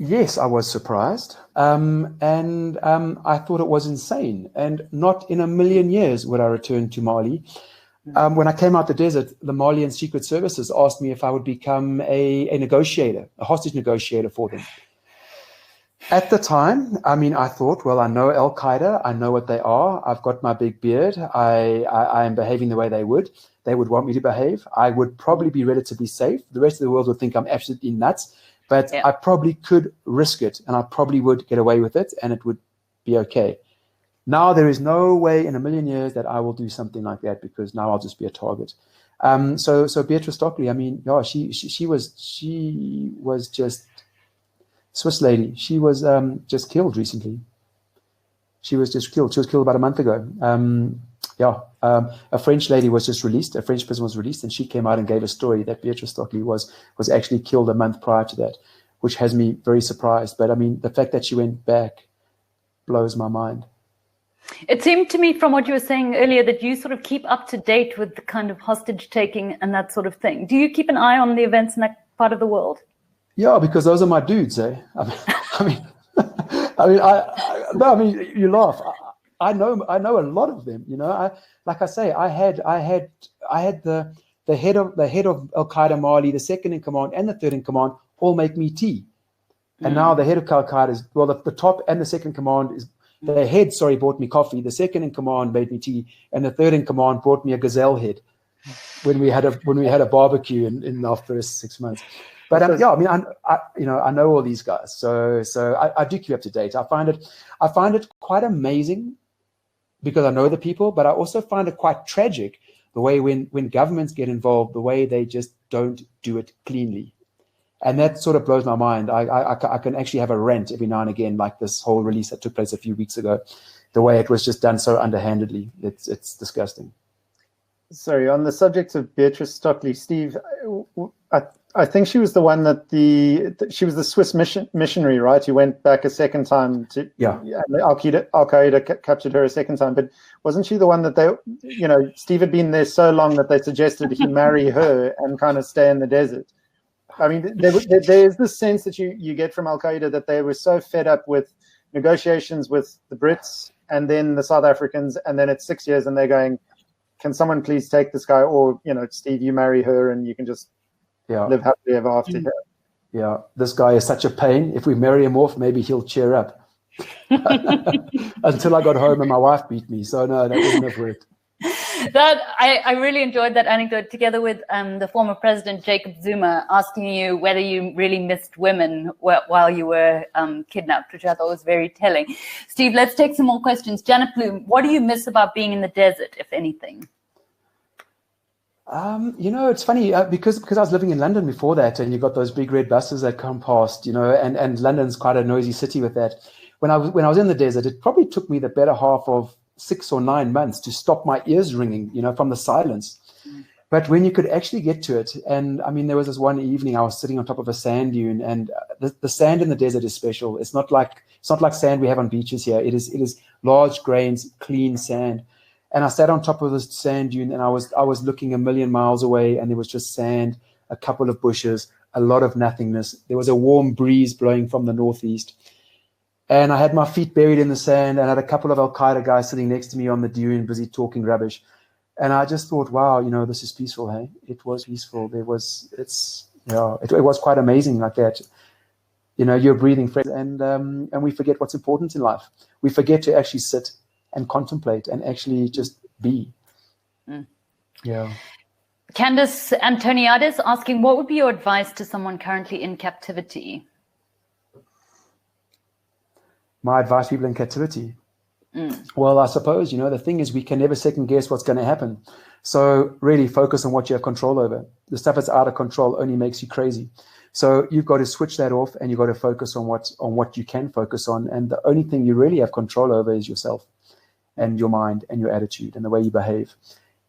Yes, I was surprised. And I thought it was insane. And not in a million years would I return to Mali. When I came out the desert, the Malian secret services asked me if I would become a negotiator, a hostage negotiator for them. At the time, I mean, I thought, well, I know Al-Qaeda, I know what they are. I've got my big beard. I am behaving the way they would. They would want me to behave. I would probably be relatively safe. The rest of the world would think I'm absolutely nuts, but I probably could risk it, and I probably would get away with it, and it would be okay. Now there is no way in a million years that I will do something like that, because now I'll just be a target. So Beatrice Stockley, I mean, yeah, she was just Swiss lady. She was just killed recently. She was just killed. She was killed about a month ago. A French lady was just released. A French person was released, and she came out and gave a story that Beatrice Stockley was actually killed a month prior to that, which has me very surprised. But I mean, the fact that she went back blows my mind. It seemed to me from what you were saying earlier that you sort of keep up to date with the kind of hostage taking and that sort of thing. Do you keep an eye on the events in that part of the world? Yeah, because those are my dudes, eh? I mean, you laugh. I know a lot of them. You know, I had the head of Al-Qaeda Mali, the second in command, and the third in command all make me tea. And now the head of Al-Qaeda is, well, the top and the second command is. The head, bought me coffee. The second in command made me tea, and the third in command brought me a gazelle head when we had a barbecue in our first 6 months. But I mean, I know all these guys, so I do keep up to date. I find it quite amazing because I know the people, but I also find it quite tragic the way when governments get involved, the way they just don't do it cleanly. And that sort of blows my mind. I can actually have a rant every now and again, like this whole release that took place a few weeks ago, the way it was just done so underhandedly. It's disgusting. Sorry, on the subject of Beatrice Stockley, Steve, I think she was the one that she was the Swiss missionary, right? Who went back a second time to Al-Qaeda captured her a second time. But wasn't she the one that Steve had been there so long that they suggested he marry her and kind of stay in the desert? I mean, there's this sense that you get from Al-Qaeda that they were so fed up with negotiations with the Brits and then the South Africans, and then it's 6 years and they're going, can someone please take this guy? Or, Steve, you marry her and you can just live happily ever after here. Yeah, this guy is such a pain. If we marry him off, maybe he'll cheer up. Until I got home and my wife beat me. So no, that wouldn't have worked. That I really enjoyed that anecdote, together with the former president Jacob Zuma asking you whether you really missed women while you were kidnapped, which I thought was very telling. Steve, let's take some more questions. Janet Bloom, what do you miss about being in the desert, if anything? It's funny because I was living in London before that, and you got those big red buses that come past, and London's quite a noisy city with that. When I was in the desert, it probably took me the better half of 6 or 9 months to stop my ears ringing, from the silence. But when you could actually get to it, and I mean, there was this one evening I was sitting on top of a sand dune, and the sand in the desert is special. It's not like sand we have on beaches here. It is large grains, clean sand. And I sat on top of this sand dune, and I was looking a million miles away, and there was just sand, a couple of bushes, a lot of nothingness. There was a warm breeze blowing from the northeast. And I had my feet buried in the sand, and I had a couple of Al-Qaeda guys sitting next to me on the dune, busy talking rubbish. And I just thought, wow, this is peaceful, hey? It was peaceful. It was quite amazing like that. You're breathing fresh, and we forget what's important in life. We forget to actually sit and contemplate and actually just be. Yeah. Candace Antoniades asking, what would be your advice to someone currently in captivity? My advice to people in captivity? Well, I suppose, the thing is we can never second guess what's going to happen. So really focus on what you have control over. The stuff that's out of control only makes you crazy. So you've got to switch that off, and you've got to focus on what you can focus on. And the only thing you really have control over is yourself and your mind and your attitude and the way you behave.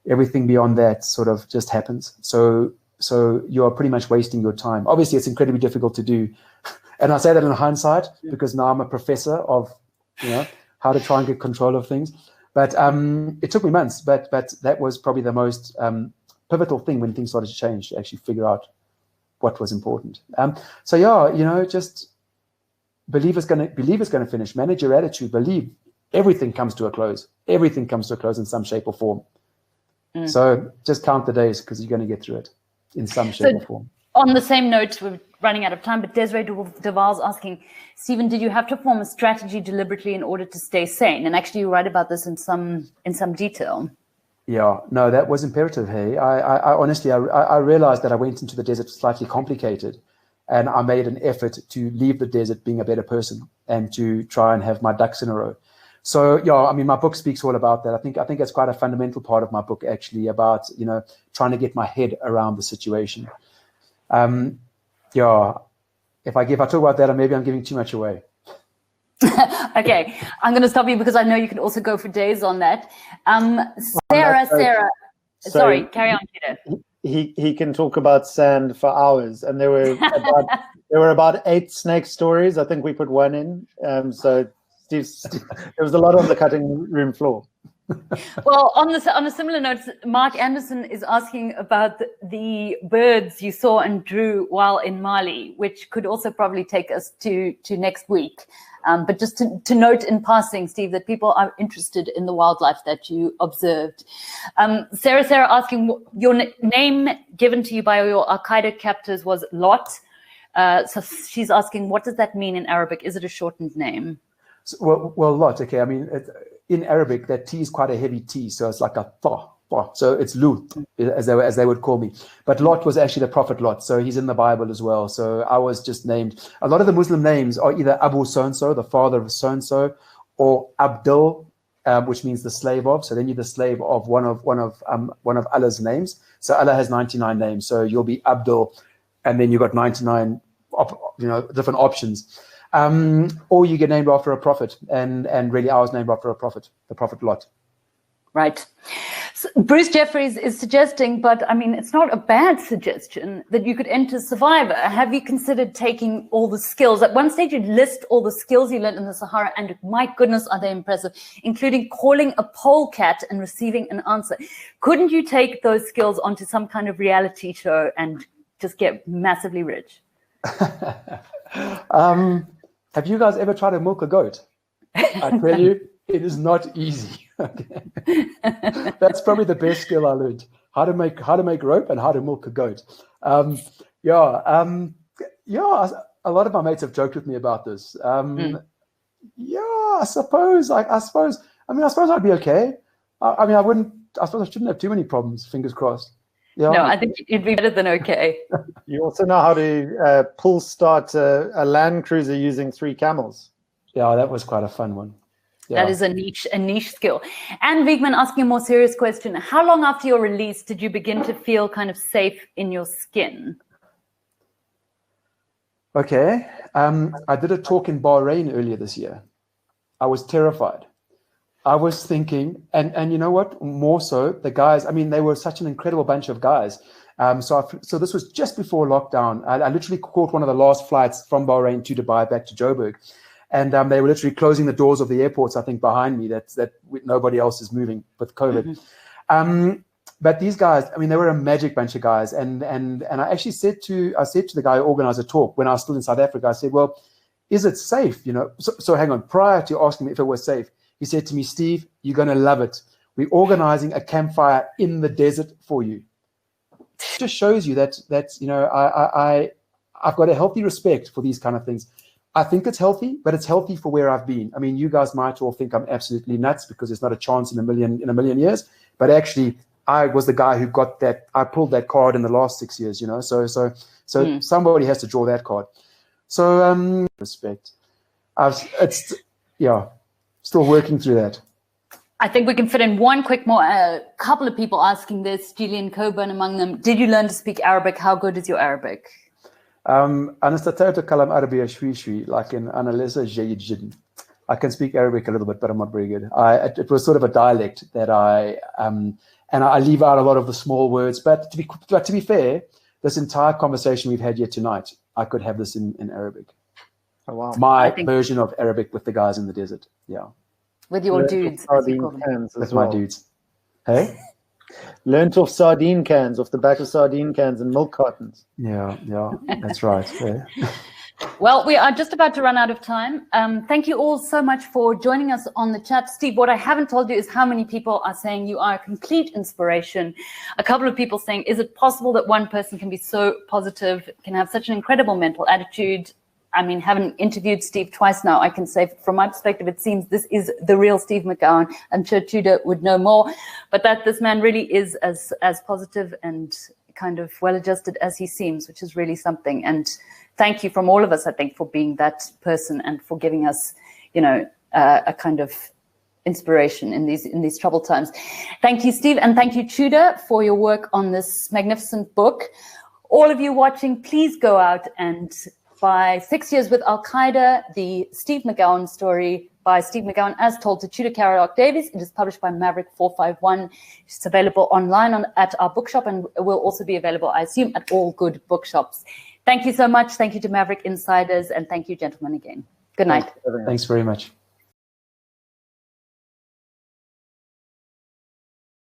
Everything beyond that sort of just happens. So you're pretty much wasting your time. Obviously, it's incredibly difficult to do. And I say that in hindsight because now I'm a professor of, how to try and get control of things. But it took me months. But that was probably the most pivotal thing when things started to change, to actually figure out what was important. Just believe it's going to finish. Manage your attitude. Believe everything comes to a close. Everything comes to a close in some shape or form. So just count the days because you're going to get through it in some shape or form. On the same note, we're running out of time, but Desiree Duval's asking, Stephen, did you have to form a strategy deliberately in order to stay sane? And actually, you write about this in some detail. Yeah, no, that was imperative. Hey, I honestly, I realized that I went into the desert slightly complicated, and I made an effort to leave the desert being a better person and to try and have my ducks in a row. So, my book speaks all about that. I think it's quite a fundamental part of my book, actually, about, trying to get my head around the situation. If I talk about that, maybe I'm giving too much away. Okay, I'm going to stop you because I know you can also go for days on that. Sarah. Sorry, carry on, Peter. He can talk about sand for hours, and there were about 8 snake stories. I think we put one in. So Steve, there was a lot on the cutting room floor. Well, on a similar note, Mark Anderson is asking about the birds you saw and drew while in Mali, which could also probably take us to next week. But just to note in passing, Steve, that people are interested in the wildlife that you observed. Sarah asking, your name given to you by your Al-Qaeda captors was Lot. So she's asking, what does that mean in Arabic? Is it a shortened name? Well, Lot, okay. I mean, in Arabic, that T is quite a heavy T, so it's like a ta. So it's Lut, as they would call me. But Lot was actually the prophet Lot, so he's in the Bible as well. So I was just named. A lot of the Muslim names are either Abu so-and-so, the father of so-and-so, or Abdul, which means the slave of. So then you're the slave of one of Allah's names. So Allah has 99 names, so you'll be Abdul, and then you've got 99 different options. Or you get named after a prophet, and really I was named after a prophet, the prophet Lot. Right. So Bruce Jeffries is suggesting, but I mean, it's not a bad suggestion, that you could enter Survivor. Have you considered taking all the skills? At one stage, you list all the skills you learned in the Sahara, and my goodness, are they impressive, including calling a polecat and receiving an answer. Couldn't you take those skills onto some kind of reality show and just get massively rich? Have you guys ever tried to milk a goat? I tell you, it is not easy. That's probably the best skill I learned: how to make rope and how to milk a goat. A lot of my mates have joked with me about this. I suppose I'd be okay. I suppose I shouldn't have too many problems. Fingers crossed. Yeah. No, I think it'd be better than okay. You also know how to pull start a Land Cruiser using 3 camels. Yeah, that was quite a fun one. That is a niche skill. And Wiegman asking a more serious question. How long after your release did you begin to feel kind of safe in your skin? Okay. I did a talk in Bahrain earlier this year. I was terrified. I was thinking, and you know what? More so, the guys, I mean, they were such an incredible bunch of guys. So this was just before lockdown. I literally caught one of the last flights from Bahrain to Dubai back to Joburg. And they were literally closing the doors of the airports, I think, behind me, that nobody else is moving with COVID. But these guys, I mean, they were a magic bunch of guys. And I actually said to the guy who organized the talk when I was still in South Africa, I said, well, is it safe? You know, so hang on, prior to asking me if it was safe, he said to me, Steve, you're going to love it. We're organizing a campfire in the desert for you. It just shows you that you know, I've got a healthy respect for these kind of things. I think it's healthy, but it's healthy for where I've been. I mean, you guys might all think I'm absolutely nuts because there's not a chance in a million years. But actually, I was the guy who got that. I pulled that card in the last 6 years. You know, so somebody has to draw that card. So respect. Still working through that. I think we can fit in one quick more. A couple of people asking this. Julian Coburn among them. Did you learn to speak Arabic? How good is your Arabic? أنا استطعت كلام عربي شوي شوي لكن أنا ليس جيد جدا. I can speak Arabic a little bit, but I'm not very good. It was sort of a dialect that and I leave out a lot of the small words. But to be fair, this entire conversation we've had here tonight, I could have this in Arabic. Oh, wow. My version of Arabic with the guys in the desert. Yeah. With your dudes. With my dudes. Hey? Learned off sardine cans, off the back of sardine cans and milk cartons. Yeah, that's right. Yeah. Well, we are just about to run out of time. Thank you all so much for joining us on the chat. Steve, what I haven't told you is how many people are saying you are a complete inspiration. A couple of people saying, is it possible that one person can be so positive, can have such an incredible mental attitude? I mean, having interviewed Steve twice now, I can say from my perspective, it seems this is the real Steve McGowan. I'm sure Tudor would know more, but that this man really is as positive and kind of well-adjusted as he seems, which is really something. And thank you from all of us, I think, for being that person and for giving us, you know, a kind of inspiration in these troubled times. Thank you, Steve, and thank you, Tudor, for your work on this magnificent book. All of you watching, please go out and buy 6 Years with Al-Qaeda, the Steve McGowan Story by Steve McGowan, as told to Tudor Caradoc-Davies. It is published by Maverick 451. It's available online at our bookshop and will also be available, I assume, at all good bookshops. Thank you so much. Thank you to Maverick Insiders, and thank you, gentlemen, again. Good night. Thanks very much.